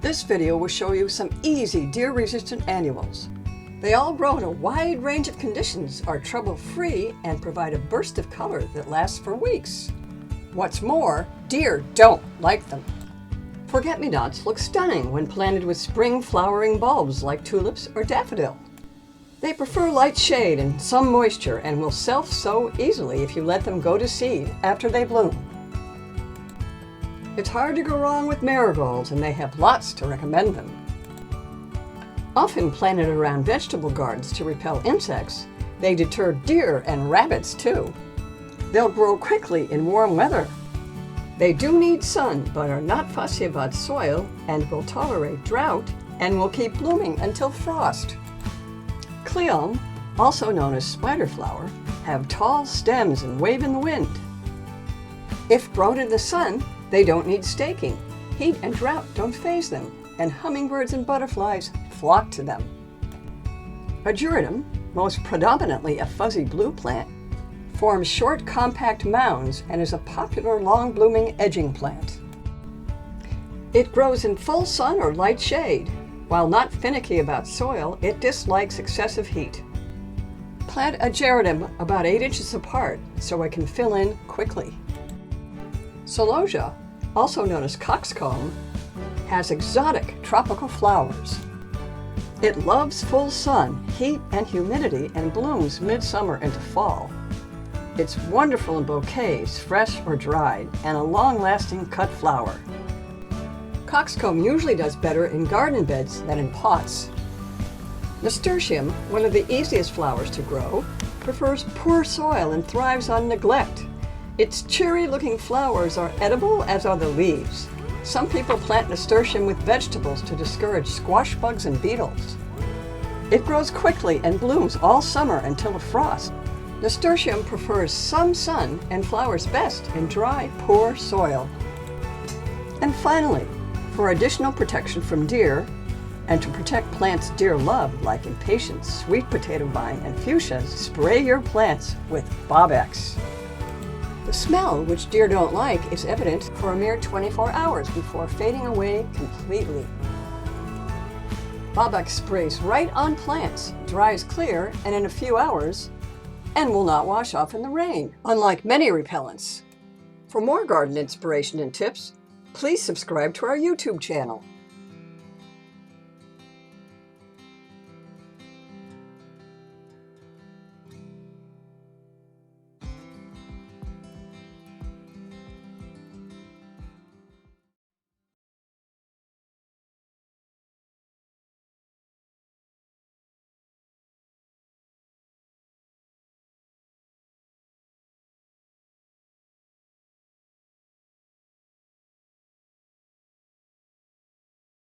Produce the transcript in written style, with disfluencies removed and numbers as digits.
This video will show you some easy deer-resistant annuals. They all grow in a wide range of conditions, are trouble-free, and provide a burst of color that lasts for weeks. What's more, deer don't like them. Forget-me-nots look stunning when planted with spring flowering bulbs like tulips or daffodil. They prefer light shade and some moisture and will self-sow easily if you let them go to seed after they bloom. It's hard to go wrong with marigolds, and they have lots to recommend them. Often planted around vegetable gardens to repel insects, they deter deer and rabbits too. They'll grow quickly in warm weather. They do need sun, but are not fussy about soil and will tolerate drought and will keep blooming until frost. Cleome, also known as spider flower, have tall stems and wave in the wind. If grown in the sun, they don't need staking. Heat and drought don't faze them, and hummingbirds and butterflies flock to them. Agerutum, most predominantly a fuzzy blue plant, forms short, compact mounds and is a popular long-blooming edging plant. It grows in full sun or light shade. While not finicky about soil, it dislikes excessive heat. Plant Agerutum about 8 inches apart so it can fill in quickly. Celosia, also known as coxcomb, has exotic tropical flowers. It loves full sun, heat, and humidity and blooms midsummer into fall. It's wonderful in bouquets, fresh or dried, and a long-lasting cut flower. Coxcomb usually does better in garden beds than in pots. Nasturtium, one of the easiest flowers to grow, prefers poor soil and thrives on neglect. Its cheery-looking flowers are edible, as are the leaves. Some people plant nasturtium with vegetables to discourage squash bugs and beetles. It grows quickly and blooms all summer until a frost. Nasturtium prefers some sun and flowers best in dry, poor soil. And finally, for additional protection from deer, and to protect plants deer love like impatiens, sweet potato vine, and fuchsias, spray your plants with Bob-X. The smell, which deer don't like, is evident for a mere 24 hours before fading away completely. Bob-X sprays right on plants, dries clear, and in a few hours, and will not wash off in the rain, unlike many repellents. For more garden inspiration and tips, please subscribe to our YouTube channel.